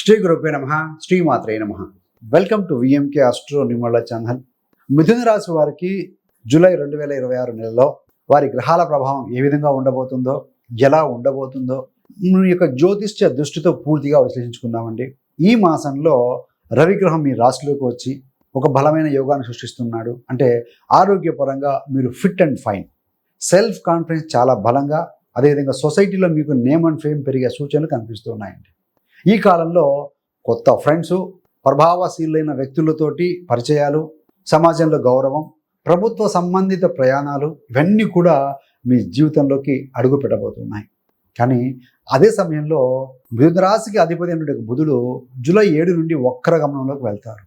శ్రీ గురుభ్యో నమః, శ్రీమాత్రే నమః. Welcome to VMK astro numerology channel. మిథున రాశి వారికి జూలై 2026 నెలలో వారి గ్రహాల ప్రభావం ఏ విధంగా ఉండబోతుందో, ఎలా ఉండబోతుందో మీ యొక్క జ్యోతిష్య దృష్టితో పూర్తిగా విశ్లేషించుకుందామండి. ఈ మాసంలో రవిగ్రహం మీ రాశిలోకి వచ్చి ఒక బలమైన యోగాన్ని సృష్టిస్తున్నాడు. అంటే ఆరోగ్యపరంగా మీరు fit and fine, self confidence చాలా బలంగా, అదేవిధంగా సొసైటీలో మీకు నేమ్ అండ్ ఫేమ్ పెరిగే సూచనలు కనిపిస్తున్నాయండి. ఈ కాలంలో కొత్త ఫ్రెండ్స్, ప్రభావశీలైన వ్యక్తులతోటి పరిచయాలు, సమాజంలో గౌరవం, ప్రభుత్వ సంబంధిత ప్రయాణాలు ఇవన్నీ కూడా మీ జీవితంలోకి అడుగు పెట్టబోతున్నాయి. కానీ అదే సమయంలో మిథున రాశికి అధిపతి అయినటువంటి బుధుడు జూలై 7 నుండి వక్ర గమనంలోకి వెళ్తారు.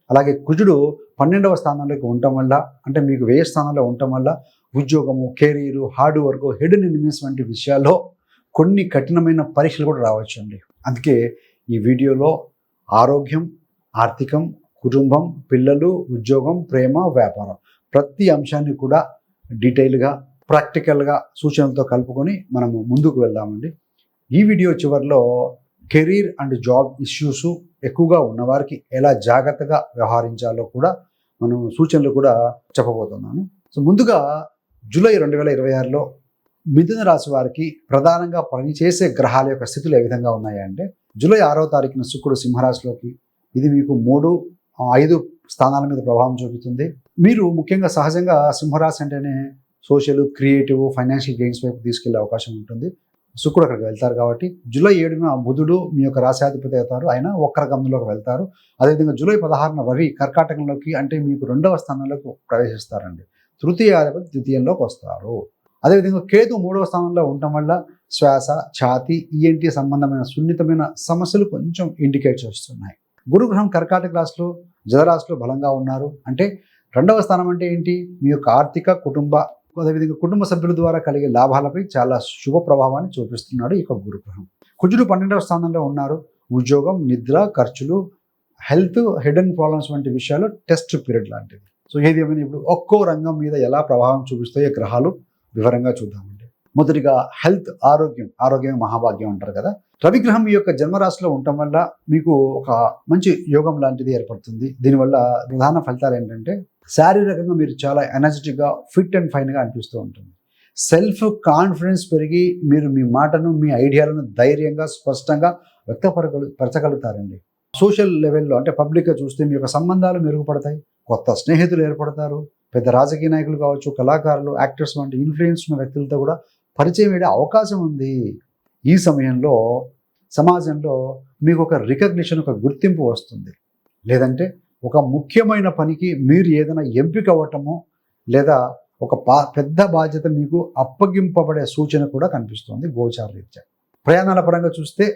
అలాగే కుజుడు 12వ స్థానంలోకి ఉండటం వల్ల, అంటే మీకు వ్యయ స్థానంలో ఉండటం వల్ల ఉద్యోగము, career, hard work, hidden enemies వంటి విషయాల్లో కొన్ని కఠినమైన పరీక్షలు కూడా రావచ్చు అండి. అందుకే ఈ వీడియోలో ఆరోగ్యం, ఆర్థికం, కుటుంబం, పిల్లలు, ఉద్యోగం, ప్రేమ, వ్యాపారం ప్రతి అంశాన్ని కూడా డీటెయిల్గా, ప్రాక్టికల్గా సూచనలతో కలుపుకొని మనము ముందుకు వెళ్దామండి. ఈ వీడియో చివరిలో కెరీర్ అండ్ జాబ్ ఇష్యూస్ ఎక్కువగా ఉన్నవారికి ఎలా జాగ్రత్తగా వ్యవహరించాలో కూడా మనం సూచనలు కూడా చెప్పబోతున్నాను. సో ముందుగా జూలై 2026లో మిథున రాశి వారికి ప్రధానంగా పనిచేసే గ్రహాల యొక్క స్థితులు ఏ విధంగా ఉన్నాయంటే, జూలై 6వ తారీఖున శుక్రుడు సింహరాశిలోకి, ఇది మీకు 3, 5 స్థానాల మీద ప్రభావం చూపుతుంది. మీరు ముఖ్యంగా సహజంగా సింహరాశి అంటేనే సోషల్, క్రియేటివ్, ఫైనాన్షియల్ గెయిన్స్ వైపు తీసుకెళ్లే అవకాశం ఉంటుంది. శుక్రుడు అక్కడికి వెళ్తారు కాబట్టి జూలై 7న బుధుడు మీ యొక్క రాశాధిపతి అవుతారు, ఆయన వక్ర గమనంలోకి వెళ్తారు. అదేవిధంగా జూలై 16న రవి కర్కాటకంలోకి, అంటే మీకు 2వ స్థానంలోకి ప్రవేశిస్తారండి. తృతీయాధిపతి ద్వితీయంలోకి వస్తారు. అదేవిధంగా కేతు 3వ స్థానంలో ఉండటం వల్ల శ్వాస, ఛాతీ, ఈఎన్టీ సంబంధమైన సున్నితమైన సమస్యలు కొంచెం ఇండికేట్ చేస్తున్నాయి. గురుగ్రహం కర్కాటక రాశిలో, జలరాశిలో బలంగా ఉన్నారు. అంటే 2వ స్థానం అంటే ఏంటి? మీ యొక్క ఆర్థిక, కుటుంబ, అదేవిధంగా కుటుంబ సభ్యుల ద్వారా కలిగే లాభాలపై చాలా శుభ ప్రభావాన్ని చూపిస్తున్నాడు ఈ యొక్క గురుగ్రహం. కుజుడు 12వ స్థానంలో ఉన్నారు. ఉద్యోగం, నిద్ర, ఖర్చులు, హెల్త్, హిడెన్ ప్రాబ్లమ్స్ వంటి విషయాలు టెస్ట్ పీరియడ్ లాంటివి. సో ఏది ఏమైనా ఇప్పుడు ఒక్కో రంగం మీద ఎలా ప్రభావం చూపిస్తాయో గ్రహాలు వివరంగా చూద్దామండి. మొదటిగా హెల్త్, ఆరోగ్యం మహాభాగ్యం అంటారు కదా. రవిగ్రహం మీ యొక్క జన్మరాశిలో ఉండటం వల్ల మీకు ఒక మంచి యోగం లాంటిది ఏర్పడుతుంది. దీనివల్ల ప్రధాన ఫలితాలు ఏంటంటే, శారీరకంగా మీరు చాలా ఎనర్జెటిక్గా, ఫిట్ అండ్ ఫైన్గా అనిపిస్తూ ఉంటుంది. సెల్ఫ్ కాన్ఫిడెన్స్ పెరిగి మీరు మీ మాటను, మీ ఐడియాలను ధైర్యంగా, స్పష్టంగా వ్యక్తపరచగలుగుతారండి. సోషల్ లెవెల్లో, అంటే పబ్లిక్గా చూస్తే మీ యొక్క సంబంధాలు మెరుగుపడతాయి, కొత్త స్నేహితులు ఏర్పడతారు, పెద్ద రాజకీయ నాయకులు కావచ్చు, కళాకారులు, యాక్టర్స్ వంటి ఇన్ఫ్లుయెన్స్ ఉన్న వ్యక్తులతో కూడా పరిచయం అయ్యే అవకాశం ఉంది. ఈ సమయంలో సమాజంలో మీకు ఒక రికగ్నిషన్, ఒక గుర్తింపు వస్తుంది. లేదంటే ఒక ముఖ్యమైన పనికి మీరు ఏదైనా ఎంపిక అవ్వటము, లేదా ఒక పెద్ద బాధ్యత మీకు అప్పగింపబడే సూచన కూడా కనిపిస్తుంది గోచార రీత్యా. ప్రయాణాల పరంగా చూస్తే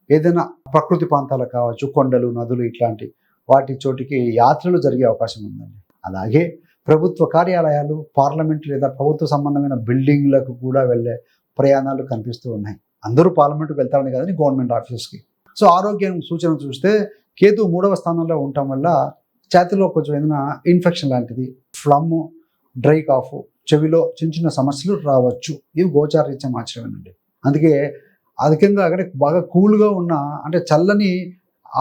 ఏదైనా ప్రకృతి ప్రాంతాలు కావచ్చు, కొండలు, నదులు ఇట్లాంటి వాటి చోటికి యాత్రలు జరిగే అవకాశం ఉందండి. అలాగే ప్రభుత్వ కార్యాలయాలు, పార్లమెంట్ లేదా ప్రభుత్వ సంబంధమైన బిల్డింగ్లకు కూడా వెళ్ళే ప్రయాణాలు కనిపిస్తూ ఉన్నాయి. అందరూ పార్లమెంట్కి వెళ్తామని కదండి, గవర్నమెంట్ ఆఫీసెస్కి. సో ఆరోగ్యం సూచన చూస్తే కేతు 3వ స్థానంలో ఉండటం వల్ల ఛాతీలో కొంచెం ఏదైనా ఇన్ఫెక్షన్ లాంటిది, ఫ్లమ్, డ్రై కాఫ్, చెవిలో చిన్న చిన్న సమస్యలు రావచ్చు. ఇవి గోచార రీత్యా మాత్రమేనండి. అందుకే అధికంగా అక్కడ బాగా కూల్గా ఉన్న, అంటే చల్లని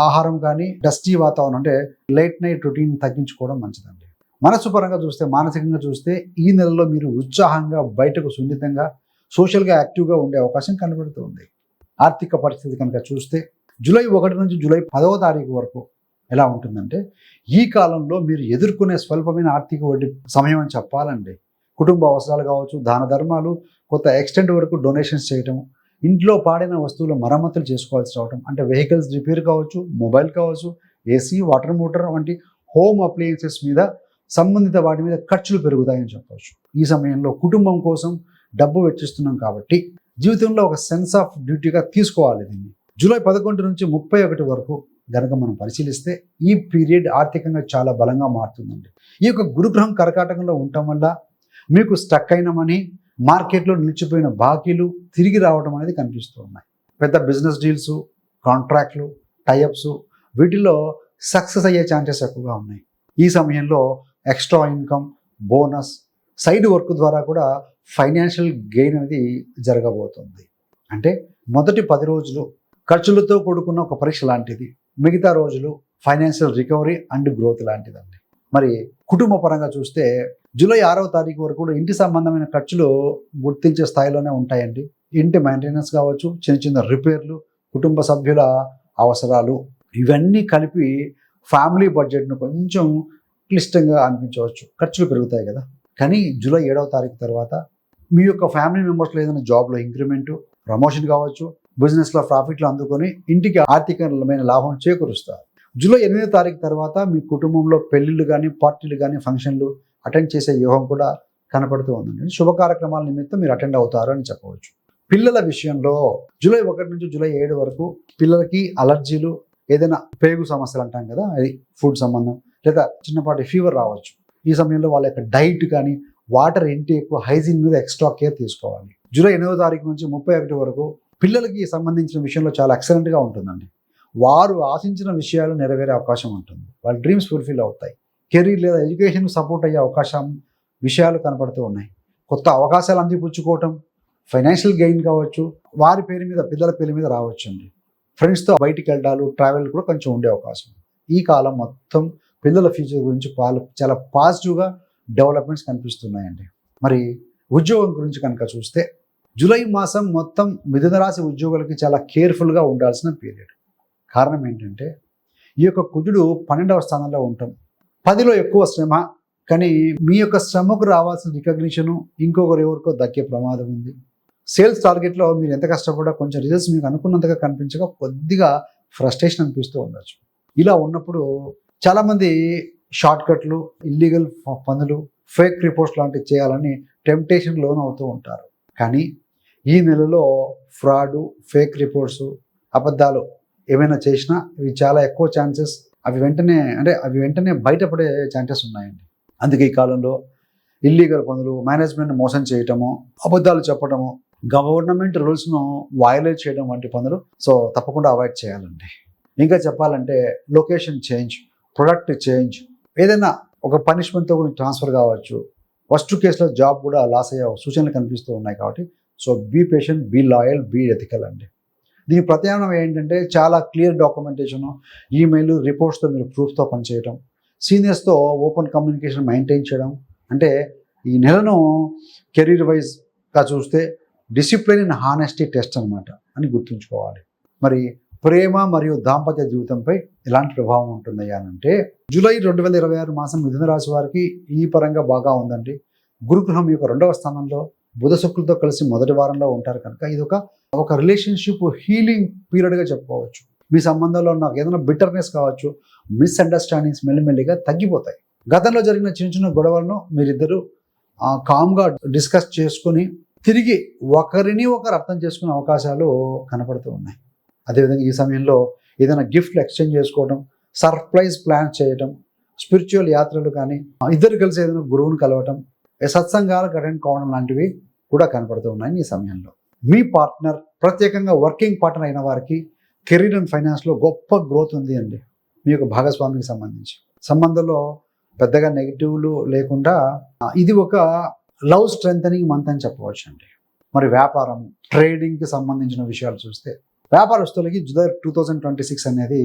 ఆహారం కానీ, డస్టీ వాతావరణం, అంటే లేట్ నైట్ రొటీన్ తగ్గించుకోవడం మంచిదండి. మనసు పరంగా చూస్తే, మానసికంగా చూస్తే ఈ నెలలో మీరు ఉత్సాహంగా, బయటకు సున్నితంగా, సోషల్గా యాక్టివ్గా ఉండే అవకాశం కనబడుతుంది. ఆర్థిక పరిస్థితి కనుక చూస్తే జూలై 1 నుంచి జూలై 10వ తారీఖు వరకు ఎలా ఉంటుందంటే, ఈ కాలంలో మీరు ఎదుర్కొనే స్వల్పమైన ఆర్థిక వడ్డీ సమయం అని చెప్పాలండి. కుటుంబ అవసరాలు కావచ్చు, దాన ధర్మాలు, కొత్త ఎక్స్టెంట్ వరకు డొనేషన్స్ చేయటం, ఇంట్లో పాడైన వస్తువులు మరమ్మతులు చేసుకోవాల్సి రావడం, అంటే వెహికల్స్ రిపేర్ కావచ్చు, మొబైల్ కావచ్చు, ఏసీ, వాటర్ మోటార్ వంటి హోమ్ అప్లయన్సెస్ మీద, సంబంధిత వాటి మీద ఖర్చులు పెరుగుతాయని చెప్పవచ్చు. ఈ సమయంలో కుటుంబం కోసం డబ్బు వెచ్చిస్తున్నాం కాబట్టి జీవితంలో ఒక సెన్స్ ఆఫ్ డ్యూటీగా తీసుకోవాలి దీన్ని. జూలై 11 నుంచి 31 వరకు గనక మనం పరిశీలిస్తే ఈ పీరియడ్ ఆర్థికంగా చాలా బలంగా మారుతుందండి. ఈ యొక్క గురుగ్రహం కర్కాటకంలో ఉండటం వల్ల మీకు స్టక్ అయిన మనీ, మార్కెట్లో నిలిచిపోయిన బాకీలు తిరిగి రావడం అనేది కనిపిస్తూ ఉన్నాయి. పెద్ద బిజినెస్ డీల్స్, కాంట్రాక్ట్లు, టైఅప్స్ వీటిల్లో సక్సెస్ అయ్యే ఛాన్సెస్ ఎక్కువగా ఉన్నాయి. ఈ సమయంలో extra income, bonus, side work ద్వారా కూడా ఫైనాన్షియల్ గెయిన్ అనేది జరగబోతుంది. అంటే మొదటి 10 రోజులు ఖర్చులతో కూడుకున్న ఒక పరీక్ష లాంటిది. మిగతా రోజులు ఫైనాన్షియల్ రికవరీ అండ్ గ్రోత్ లాంటిదండి. మరి కుటుంబ పరంగా చూస్తే జూలై 6వ తారీఖు వరకు కూడా ఇంటి సంబంధమైన ఖర్చులు గుర్తించే స్థాయిలోనే ఉంటాయండి. ఇంటి మెయింటెనెన్స్ కావచ్చు, చిన్న చిన్న రిపేర్లు, కుటుంబ సభ్యుల అవసరాలు, ఇవన్నీ కలిపి ఫ్యామిలీ బడ్జెట్ను కొంచెం క్లిష్టంగా అనిపించవచ్చు. ఖర్చులు పెరుగుతాయి కదా. కానీ జూలై 7వ తారీఖు తర్వాత మీ యొక్క ఫ్యామిలీ మెంబర్స్లో ఏదైనా జాబ్లో ఇంక్రిమెంట్, ప్రమోషన్ కావచ్చు, బిజినెస్లో ప్రాఫిట్లు అందుకొని ఇంటికి ఆర్థికమైన లాభం చేకూరుస్తారు. జూలై 8వ తారీఖు తర్వాత మీ కుటుంబంలో పెళ్లిళ్ళు కానీ, పార్టీలు కానీ, ఫంక్షన్లు అటెండ్ చేసే యోగం కూడా కనపడుతూ ఉందండి. శుభ కార్యక్రమాల నిమిత్తం మీరు అటెండ్ అవుతారు అని చెప్పవచ్చు. పిల్లల విషయంలో జూలై 1 నుంచి జూలై 7 వరకు పిల్లలకి అలర్జీలు, ఏదైనా పేగు సమస్యలు అంటాం కదా, అది ఫుడ్ సంబంధం, లేదా చిన్నపాటి ఫీవర్ రావచ్చు. ఈ సమయంలో వాళ్ళ యొక్క డైట్ కానీ, వాటర్ ఇంటేక్, హైజీన్ మీద ఎక్స్ట్రా కేర్ తీసుకోవాలి. జూలై 8వ తారీఖు నుంచి 31 వరకు పిల్లలకి సంబంధించిన విషయంలో చాలా ఎక్సలెంట్గా ఉంటుందండి. వారు ఆశించిన విషయాలు నెరవేరే అవకాశం ఉంటుంది. వాళ్ళ డ్రీమ్స్ ఫుల్ఫిల్ అవుతాయి. కెరీర్ లేదా ఎడ్యుకేషన్ సపోర్ట్ అయ్యే అవకాశం విషయాలు కనపడుతూ ఉన్నాయి. కొత్త అవకాశాలు అందిపుచ్చుకోవటం, ఫైనాన్షియల్ గెయిన్ కావచ్చు, వారి పేరు మీద, పిల్లల పేరు మీద రావచ్చు అండి. ఫ్రెండ్స్తో బయటికి వెళ్ళాలు, ట్రావెల్ కూడా కొంచెం ఉండే అవకాశం. ఈ కాలం మొత్తం పిల్లల ఫ్యూచర్ గురించి చాలా పాజిటివ్గా డెవలప్మెంట్స్ కనిపిస్తున్నాయండి. మరి ఉద్యోగం గురించి కనుక చూస్తే జూలై మాసం మొత్తం మిథున రాశి ఉద్యోగులకి చాలా కేర్ఫుల్గా ఉండాల్సిన పీరియడ్. కారణం ఏంటంటే ఈ యొక్క కుజుడు 12వ స్థానంలో ఉంటాం. 10లో ఎక్కువ శ్రమ, కానీ మీ యొక్క శ్రమకు రావాల్సిన రికగ్నిషను ఇంకొకరు ఎవరికో దక్కే ప్రమాదం ఉంది. సేల్స్ టార్గెట్లో మీరు ఎంత కష్టపడా కొంచెం రిజల్ట్స్ మీకు అనుకున్నంతగా కనిపించగా కొద్దిగా ఫ్రస్ట్రేషన్ అనిపిస్తూ ఉండొచ్చు. ఇలా ఉన్నప్పుడు చాలామంది షార్ట్ కట్లు, ఇల్లీగల్ పనులు, ఫేక్ రిపోర్ట్స్ లాంటివి చేయాలని టెంప్టేషన్ లోన్ అవుతూ ఉంటారు. కానీ ఈ నెలలో ఫ్రాడు, ఫేక్ రిపోర్ట్స్, అబద్ధాలు ఏమైనా చేసినా ఇవి చాలా ఎక్కువ ఛాన్సెస్, అవి వెంటనే బయటపడే ఛాన్సెస్ ఉన్నాయండి. అందుకే ఈ కాలంలో ఇల్లీగల్ పనులు, మేనేజ్మెంట్ మోసం చేయటము, అబద్ధాలు చెప్పడము, గవర్నమెంట్ రూల్స్ను వయలేట్ చేయడం వంటి పనులు తప్పకుండా అవాయిడ్ చేయాలండి. ఇంకా చెప్పాలంటే లొకేషన్ చేంజ్, ప్రొడక్ట్ చేంజ్, ఏదైనా ఒక పనిష్మెంట్తో కూడా ట్రాన్స్ఫర్ కావచ్చు. ఫస్ట్ కేసులో జాబ్ కూడా లాస్ అయ్యే సూచనలు కనిపిస్తూ ఉన్నాయి. కాబట్టి be patient, be loyal, be ethical అండి. దీని ప్రత్యామ్నాయం ఏంటంటే చాలా క్లియర్ డాక్యుమెంటేషను, ఈమెయిల్, రిపోర్ట్స్తో మీరు ప్రూఫ్తో పనిచేయడం, సీనియర్స్తో ఓపెన్ కమ్యూనికేషన్ మెయింటైన్ చేయడం. అంటే ఈ నెలను కెరీర్ వైజ్గా చూస్తే డిసిప్లిన్ అండ్ హానెస్టీ టెస్ట్ అనమాట అని గుర్తుంచుకోవాలి. మరి ప్రేమ మరియు దాంపత్య జీవితంపై ఎలాంటి ప్రభావం ఉంటుందయ్యా అంటే జూలై 2026 మాసం మిథున రాశి వారికి ఈ పరంగా బాగా ఉందండి. గురుగ్రహం యొక్క 2వ స్థానంలో బుధ శుక్రులతో కలిసి మొదటి వారంలో ఉంటారు కనుక ఇది ఒక రిలేషన్షిప్ హీలింగ్ పీరియడ్గా చెప్పుకోవచ్చు. మీ సంబంధంలో నాకు ఏదైనా బిటర్నెస్ కావచ్చు, మిస్అండర్స్టాండింగ్స్ మెల్లిమెల్లిగా తగ్గిపోతాయి. గతంలో జరిగిన చిన్న చిన్న గొడవలను మీరిద్దరూ కామ్గా డిస్కస్ చేసుకుని తిరిగి ఒకరిని ఒకరు అర్థం చేసుకునే అవకాశాలు కనపడుతూ ఉన్నాయి. అదేవిధంగా ఈ సమయంలో ఏదైనా గిఫ్ట్లు ఎక్స్చేంజ్ చేసుకోవడం, సర్ప్రైజ్ ప్లాన్ చేయడం, స్పిరిచువల్ యాత్రలు కానీ, ఇద్దరు కలిసి ఏదైనా గురువుని కలవటం, సత్సంగాలకు అటెండ్ కావడం లాంటివి కూడా కనపడుతూ ఉన్నాయి ఈ సమయంలో. మీ పార్ట్నర్, ప్రత్యేకంగా వర్కింగ్ పార్ట్నర్ అయిన వారికి కెరీర్ అండ్ ఫైనాన్స్లో గొప్ప గ్రోత్ ఉంది అండి. మీ యొక్క భాగస్వామికి సంబంధించి సంబంధంలో పెద్దగా నెగిటివ్లు లేకుండా ఇది ఒక లవ్ స్ట్రెంథనింగ్ మంత్ అని చెప్పవచ్చు అండి. మరి వ్యాపారం, ట్రేడింగ్కి సంబంధించిన విషయాలు చూస్తే వ్యాపారస్తులకి జూలై 2026 అనేది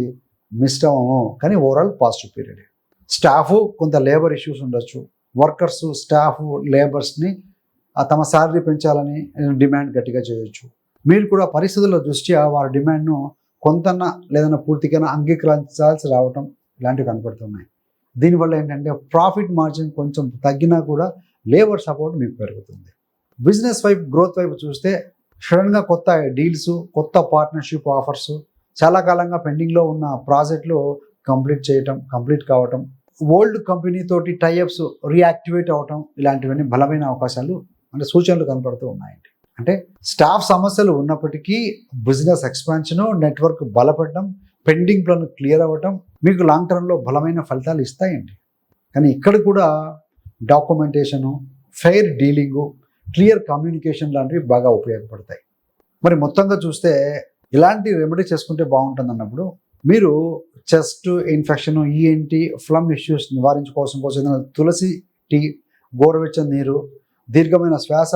మిశ్రమము, కానీ ఓవరాల్ పాజిటివ్ పీరియడ్. స్టాఫ్ కొంత లేబర్ ఇష్యూస్ ఉండొచ్చు. వర్కర్స్, స్టాఫ్, లేబర్స్ని తమ శాలరీ పెంచాలని డిమాండ్ గట్టిగా చేయొచ్చు. మీరు కూడా పరిస్థితుల దృష్ట్యా వారి డిమాండ్ను కొంతన్నా లేదన్నా పూర్తిగా అంగీకరించాల్సి రావటం ఇలాంటివి కనపడుతున్నాయి. దీనివల్ల ఏంటంటే ప్రాఫిట్ మార్జిన్ కొంచెం తగ్గినా కూడా లేబర్ సపోర్ట్ మీకు పెరుగుతుంది. బిజినెస్ వైపు, గ్రోత్ వైపు చూస్తే సడన్గా కొత్త డీల్స్, కొత్త పార్ట్నర్షిప్ ఆఫర్స్, చాలా కాలంగా పెండింగ్లో ఉన్న ప్రాజెక్టులు కంప్లీట్ కావటం, ఓల్డ్ కంపెనీ తోటి టైఅప్స్ రీయాక్టివేట్ అవటం, ఇలాంటివన్నీ బలమైన అవకాశాలు సూచనలు కనపడుతూ ఉన్నాయండి. అంటే స్టాఫ్ సమస్యలు ఉన్నప్పటికీ బిజినెస్ ఎక్స్పాన్షను, నెట్వర్క్ బలపడడం, పెండింగ్ ప్లాన్ క్లియర్ అవ్వటం మీకు లాంగ్ టర్మ్లో బలమైన ఫలితాలు ఇస్తాయండి. కానీ ఇక్కడ కూడా documentation, fair dealing, clear communication లాంటివి బాగా ఉపయోగపడతాయి. మరి మొత్తంగా చూస్తే ఇలాంటి రెమెడీ చేసుకుంటే బాగుంటుంది అన్నప్పుడు మీరు చెస్ట్ ఇన్ఫెక్షన్, ఈఎన్టీ, ఫ్లమ్ ఇష్యూస్ నివారించుకోవడం కోసం ఏదైనా తులసి టీ, గోరువెచ్చని నీరు, దీర్ఘమైన శ్వాస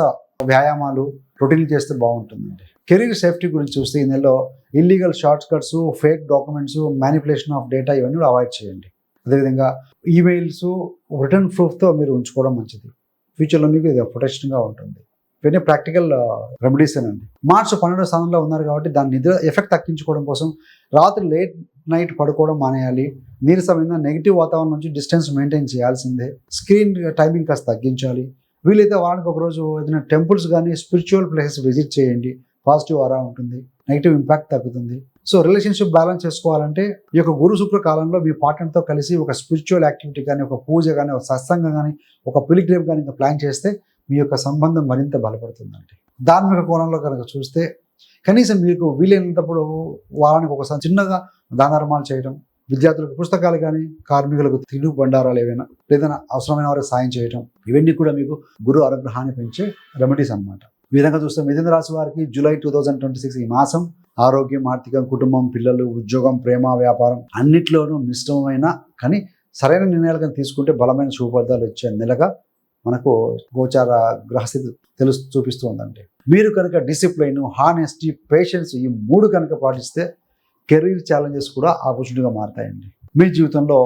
వ్యాయామాలు, రొటీన్లు చేస్తే బాగుంటుందండి. కెరీర్ సేఫ్టీ గురించి చూస్తే ఈ నెలలో illegal short cuts, fake documents, manipulation of data ఇవన్నీ కూడా అవాయిడ్ చేయండి. అదేవిధంగా ఈమెయిల్స్, రిటర్న్ ప్రూఫ్తో మీరు ఉంచుకోవడం మంచిది. ఫ్యూచర్లో మీకు ఇది ప్రొటెక్షన్గా ఉంటుంది. ఇవన్నీ ప్రాక్టికల్ రెమెడీస్ అండి. మార్చి 12వ స్థానంలో ఉన్నారు కాబట్టి దాని నిద్ర ఎఫెక్ట్ తగ్గించుకోవడం కోసం రాత్రి లేట్ నైట్ పడుకోవడం మానేయాలి. నీరసమైన నెగిటివ్ వాతావరణం నుంచి డిస్టెన్స్ మెయింటైన్ చేయాల్సిందే. స్క్రీన్ టైమింగ్ కాస్త తగ్గించాలి. వీలైతే వారానికి ఒకరోజు ఏదైనా టెంపుల్స్ కానీ స్పిరిచువల్ ప్లేసెస్ విజిట్ చేయండి. పాజిటివ్ ఆరా ఉంటుంది, నెగిటివ్ ఇంపాక్ట్ తగ్గుతుంది. సో రిలేషన్షిప్ బ్యాలెన్స్ చేసుకోవాలంటే ఈ యొక్క గురు శుక్ర కాలంలో మీ పార్ట్నర్తో కలిసి ఒక స్పిరిచువల్ యాక్టివిటీ కానీ, ఒక పూజ కానీ, ఒక సత్సంగం కానీ, ఒక పిలిగ్రిమ్ కానీ ప్లాన్ చేస్తే మీ యొక్క సంబంధం మరింత బలపడుతుందండి. ధార్మిక కోణంలో కనుక చూస్తే కనీసం మీకు వీలైనంతప్పుడు వారానికి ఒకసారి చిన్నగా దానధర్మాలు చేయడం, విద్యార్థులకు పుస్తకాలు కానీ, కార్మికులకు తిను బండారాలు ఏవైనా లేదన్నా అవసరమైన వారికి సాయం చేయడం, ఇవన్నీ కూడా మీకు గురు అనుగ్రహాన్ని పెంచే రెమెడీస్ అన్నమాట. ఈ విధంగా చూస్తే మిథున రాశి వారికి జూలై 2026 ఈ మాసం ఆరోగ్యం, ఆర్థికం, కుటుంబం, పిల్లలు, ఉద్యోగం, ప్రేమ, వ్యాపారం అన్నిట్లోనూ మిశ్రమమైన కానీ సరైన నిర్ణయాలు కానీ తీసుకుంటే బలమైన శుభఫలితాలు ఇచ్చే నెలగా మనకు గోచార గ్రహస్థితి చూపిస్తూ ఉందండి. మీరు కనుక డిసిప్లైన్, హానెస్టీ, పేషెన్స్ ఈ 3 కనుక పాటిస్తే కెరీర్ ఛాలెంజెస్ కూడా ఆపర్చునిటీగా మారుతాయండి. మీ జీవితంలో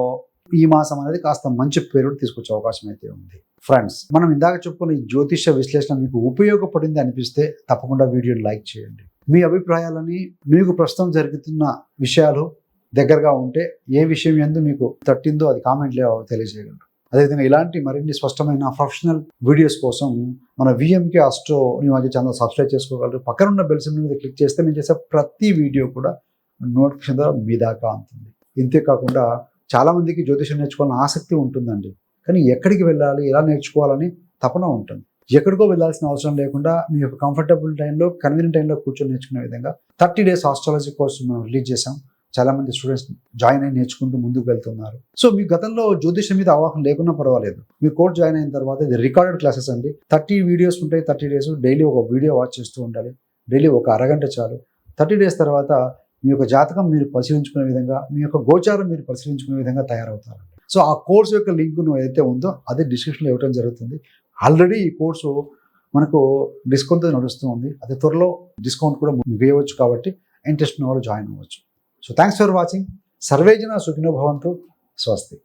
ఈ మాసం అనేది కాస్త మంచి పేరు తీసుకొచ్చే అవకాశం అయితే ఉంది. ఫ్రెండ్స్, మనం ఇందాక చెప్పుకున్న ఈ జ్యోతిష విశ్లేషణ మీకు ఉపయోగపడింది అనిపిస్తే తప్పకుండా వీడియోని లైక్ చేయండి. మీ అభిప్రాయాలని, మీకు ప్రస్తుతం జరుగుతున్న విషయాలు దగ్గరగా ఉంటే ఏ విషయం ఎందు మీకు తట్టిందో అది కామెంట్లో తెలియజేయగలరు. అదేవిధంగా ఇలాంటి మరిన్ని స్పష్టమైన ప్రొఫెషనల్ వీడియోస్ కోసం మన విఎంకే ఆస్ట్రో నిమాలయ ఛానల్ సబ్స్క్రైబ్ చేసుకోగలరు. పక్కనున్న బెల్ సింబల్ మీద క్లిక్ చేస్తే నేను చేసే ప్రతి వీడియో కూడా నోటిఫికేషన్ ద్వారా మీ దాకా అందుతుంది. ఇంతేకాకుండా చాలామందికి జ్యోతిషం నేర్చుకోవాలని ఆసక్తి ఉంటుందండి, కానీ ఎక్కడికి వెళ్ళాలి, ఎలా నేర్చుకోవాలని తపన ఉంటుంది. ఎక్కడికో వెళ్ళాల్సిన అవసరం లేకుండా మీ యొక్క కంఫర్టబుల్ టైంలో, కన్వీనియంట్ టైంలో కూర్చొని నేర్చుకునే విధంగా 30 days ఆస్ట్రాలజీ కోర్సు మనం రిలీజ్ చేసాం. చాలామంది స్టూడెంట్స్ జాయిన్ అయ్యి నేర్చుకుంటూ ముందుకు వెళ్తున్నారు. సో మీ గతంలో జ్యోతిషం మీద అవగాహన లేకున్నా పర్వాలేదు, మీ కోర్స్ జాయిన్ అయిన తర్వాత ఇది రికార్డెడ్ క్లాసెస్ అండి. 30 వీడియోస్ ఉంటాయి. 30 days డైలీ ఒక వీడియో వాచ్ చేస్తూ ఉండాలి. డైలీ ఒక అరగంట చాలు. 30 days తర్వాత మీ యొక్క జాతకం మీరు పరిశీలించుకునే విధంగా, మీ యొక్క గోచారం మీరు పరిశీలించుకునే విధంగా తయారవుతారు. సో ఆ కోర్సు యొక్క లింక్ ఏదైతే ఉందో అదే డిస్క్రిప్షన్లో ఇవ్వడం జరుగుతుంది. ఆల్రెడీ ఈ కోర్సు మనకు డిస్కౌంట్తో నడుస్తూ ఉంది. అదే త్వరలో డిస్కౌంట్ కూడా వేయవచ్చు కాబట్టి ఇంట్రెస్ట్ ఉన్న వాళ్ళు జాయిన్ అవ్వచ్చు. So thanks for watching. సర్వేజన సుఖినో భవంతు. స్వస్తి.